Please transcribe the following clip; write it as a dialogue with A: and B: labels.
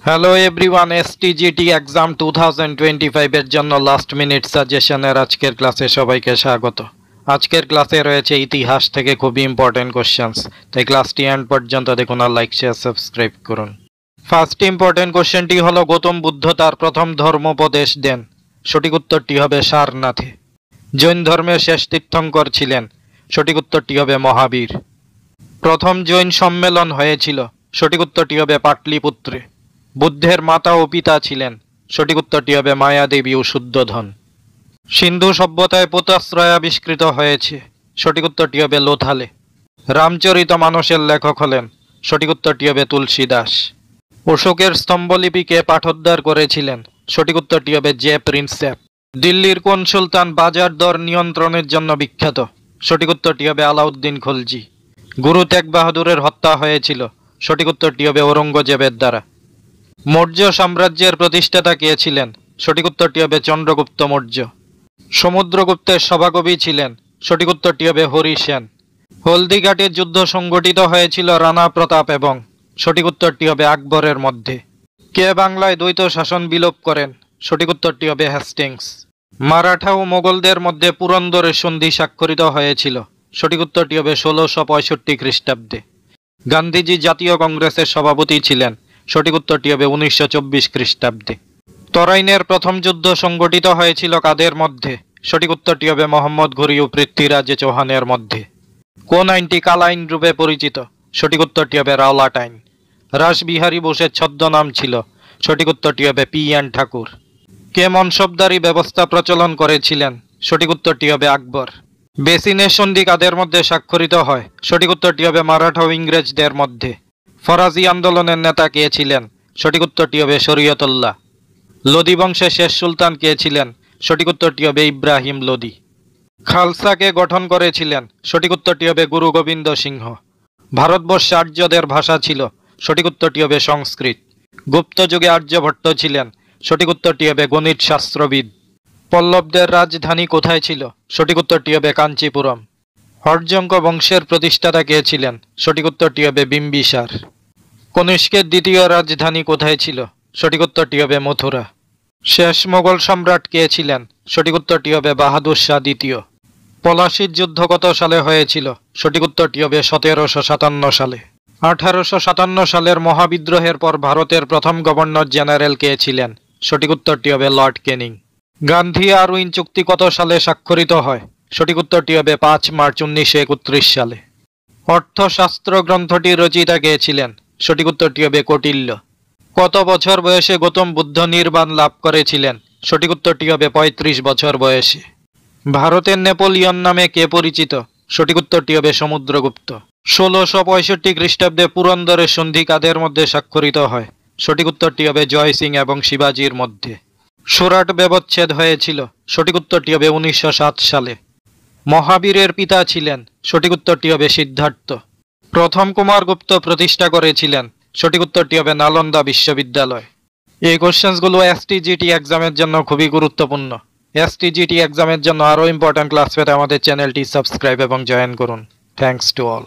A: Hello everyone, STGT exam 2025 এর জন্য last minute সাজেশনের আজকের ক্লাসে সবাইকে স্বাগত। আজকের ক্লাসে রয়েছে ইতিহাস থেকে খুবই ইম্পর্টেন্ট কোশ্চেন্স, তাই ক্লাসটি এন্ড পর্যন্ত দেখুন আর লাইক শেয়ার সাবস্ক্রাইব করুন। ফার্স্ট ইম্পর্টেন্ট কোশ্চেনটি হলো গৌতম বুদ্ধ তার প্রথম ধর্মোপদেশ দেন। সঠিক উত্তরটি হবে সারনাথে। জৈন ধর্মের শেষ তীর্থঙ্কর ছিলেন। সঠিক উত্তরটি হবে মহাবীর। প্রথম জৈন সম্মেলন হয়েছিল। সঠিক উত্তরটি হবে পাটলিপুত্রে। বুদ্ধের মাতা ও পিতা ছিলেন। সঠিক উত্তরটি হবে মায়াদেবী ও শুদ্ধোধন। সিন্ধু সভ্যতায় পোতাশ্রয় আবিষ্কৃত হয়েছে। সঠিক উত্তরটি হবে লোথালে। রামচরিত মানসের লেখক হলেন। সঠিক উত্তরটি হবে তুলসীদাস। অশোকের স্তম্ভলিপিকে পাঠোদ্ধার করেছিলেন। সঠিক উত্তরটি হবে জে প্রিন্সেপ। দিল্লির কোন সুলতান বাজার দর নিয়ন্ত্রণের জন্য বিখ্যাত? সঠিক উত্তরটি হবে আলাউদ্দিন খলজি। গুরু তেগ বাহাদুরের হত্যা হয়েছিল। সঠিক উত্তরটি হবে ঔরঙ্গজেবের দ্বারা। মৌর্য সাম্রাজ্যের প্রতিষ্ঠাতা কে ছিলেন? সঠিক উত্তরটি হবে চন্দ্রগুপ্ত মৌর্য। সমুদ্রগুপ্তের সভাকবি ছিলেন। সঠিক উত্তরটি হবে হরি সেন। হলদিঘাটের যুদ্ধ সংগঠিত হয়েছিল রানা প্রতাপ এবং সঠিক উত্তরটি হবে আকবরের মধ্যে। কে বাংলায় দ্বৈত শাসন বিলোপ করেন? সঠিক উত্তরটি হবে হ্যাস্টিংস। মারাঠা ও মোগলদের মধ্যে পুরন্দরের সন্ধি স্বাক্ষরিত হয়েছিল। সঠিক উত্তরটি হবে 1665 খ্রিস্টাব্দে। গান্ধীজি জাতীয় কংগ্রেসের সভাপতি ছিলেন। সঠিক উত্তরটি হবে 1924 খ্রিস্টাব্দে। তরাইনের প্রথম যুদ্ধ সংগঠিত হয়েছিল কাদের মধ্যে? সঠিক উত্তরটি হবে মোহাম্মদ ঘুরি ও পৃথ্বীরাজ চৌহানের মধ্যে। কোন আইনটি কালা আইন রূপে পরিচিত? সঠিক উত্তরটি হবে রাওলাট আইন। রাসবিহারী বোসের ছদ্মনাম ছিল। সঠিক উত্তরটি হবে পি.এন. ঠাকুর। কে মনসবদারি ব্যবস্থা প্রচলন করেছিলেন? সঠিক উত্তরটি হবে আকবর। বেসিনের সন্ধি কাদের মধ্যে স্বাক্ষরিত হয়? সঠিক উত্তরটি হবে মারাঠা ও ইংরেজদের মধ্যে। ফরাজি আন্দোলনের নেতা কে ছিলেন? সঠিক উত্তরটি হবে শরীয়তুল্লাহ। লোদি বংশের শেষ সুলতান কে ছিলেন? সঠিক উত্তরটি হবে ইব্রাহিম লোদি। খালসাকে গঠন করেছিলেন। সঠিক উত্তরটি হবে গুরু গোবিন্দ সিংহ। ভারতবর্ষে আর্যদের ভাষা ছিল। সঠিক উত্তরটি হবে সংস্কৃত। গুপ্ত যুগে আর্যভট্ট ছিলেন। সঠিক উত্তরটি হবে গণিত শাস্ত্রবিদ। পল্লবদের রাজধানী কোথায় ছিল? সঠিক উত্তরটি হবে কাঞ্চিপুরম। হর্যঙ্ক বংশের প্রতিষ্ঠাতা কে ছিলেন? সঠিক উত্তরটি হবে বিম্বিসার। কনিষ্কের দ্বিতীয় রাজধানী কোথায় ছিল? সঠিক উত্তরটি হবে মথুরা। শেষ মোগল সম্রাট কে ছিলেন? সঠিক উত্তরটি হবে বাহাদুর শাহ দ্বিতীয়। পলাশির যুদ্ধ কত সালে হয়েছিল? সঠিক উত্তরটি হবে 1757 সালে। 1857 সালের মহাবিদ্রোহের পর ভারতের প্রথম গভর্নর জেনারেল কে ছিলেন? সঠিক উত্তরটি হবে লর্ড ক্যানিং। গান্ধী আরউইন চুক্তি কত সালে স্বাক্ষরিত হয়? সঠিক উত্তরটি হবে 5 মার্চ 1931 সালে। অর্থশাস্ত্র গ্রন্থটির রচয়িতা কে ছিলেন? সঠিক উত্তরটি হবে কৌটিল্য। কত বছর বয়সে গৌতম বুদ্ধ নির্বাণ লাভ করেছিলেন? সঠিক উত্তরটি হবে 35 বছর বয়সে। ভারতের নেপোলিয়ন নামে কে পরিচিত? সঠিক উত্তরটি হবে সমুদ্রগুপ্ত। 1665 খ্রিস্টাব্দে পুরন্দরের সন্ধি কাদের মধ্যে স্বাক্ষরিত হয়? সঠিক উত্তরটি হবে জয় সিং এবং শিবাজির মধ্যে। সুরাট ব্যবচ্ছেদ হয়েছিল। সঠিক উত্তরটি হবে 1907 সালে। মহাবীরের পিতা ছিলেন। সঠিক উত্তরটি হবে সিদ্ধার্থ। প্রথম কুমারগুপ্ত প্রতিষ্ঠা করেছিলেন। সঠিক উত্তরটি হবে নালন্দা বিশ্ববিদ্যালয়। এই কোশ্চেন্সগুলো এসটিজিটি এক্সামের জন্য খুবই গুরুত্বপূর্ণ। এসটিজিটি এক্সামের জন্য আরও ইম্পর্ট্যান্ট ক্লাস পেতে আমাদের চ্যানেলটি সাবস্ক্রাইব এবং জয়েন করুন। Thanks to all.